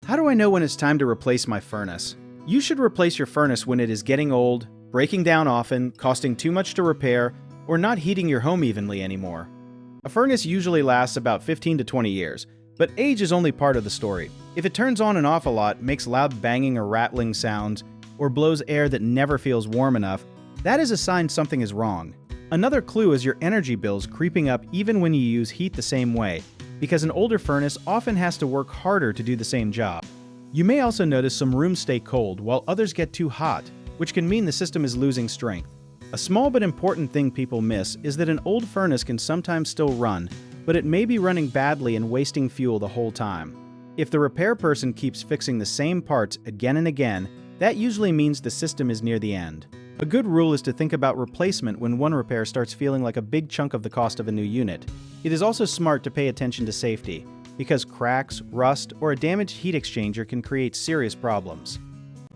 How do I know when it's time to replace my furnace? You should replace your furnace when it is getting old, breaking down often, costing too much to repair, or not heating your home evenly anymore. A furnace usually lasts about 15 to 20 years, but age is only part of the story. If it turns on and off a lot, makes loud banging or rattling sounds, or blows air that never feels warm enough, that is a sign something is wrong. Another clue is your energy bills creeping up even when you use heat the same way, because an older furnace often has to work harder to do the same job. You may also notice some rooms stay cold while others get too hot, which can mean the system is losing strength. A small but important thing people miss is that an old furnace can sometimes still run, but it may be running badly and wasting fuel the whole time. If the repair person keeps fixing the same parts again and again, that usually means the system is near the end. A good rule is to think about replacement when one repair starts feeling like a big chunk of the cost of a new unit. It is also smart to pay attention to safety, because cracks, rust, or a damaged heat exchanger can create serious problems.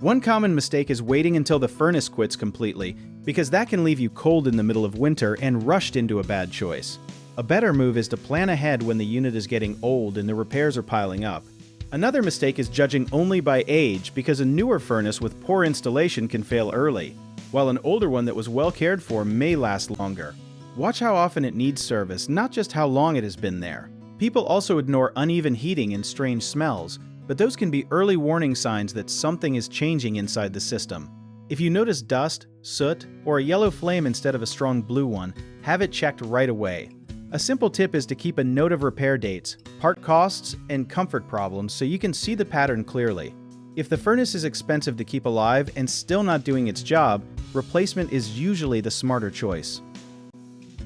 One common mistake is waiting until the furnace quits completely, because that can leave you cold in the middle of winter and rushed into a bad choice. A better move is to plan ahead when the unit is getting old and the repairs are piling up. Another mistake is judging only by age, because a newer furnace with poor installation can fail early, while an older one that was well cared for may last longer. Watch how often it needs service, not just how long it has been there. People also ignore uneven heating and strange smells, but those can be early warning signs that something is changing inside the system. If you notice dust, soot, or a yellow flame instead of a strong blue one, have it checked right away. A simple tip is to keep a note of repair dates, part costs, and comfort problems so you can see the pattern clearly. If the furnace is expensive to keep alive and still not doing its job, replacement is usually the smarter choice.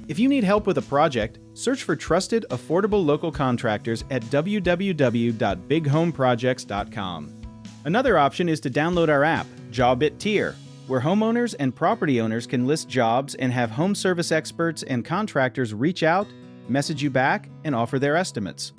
If you need help with a project, search for trusted, affordable local contractors at www.bighomeprojects.com. Another option is to download our app, Jobit Tier, where homeowners and property owners can list jobs and have home service experts and contractors reach out, message you back, and offer their estimates.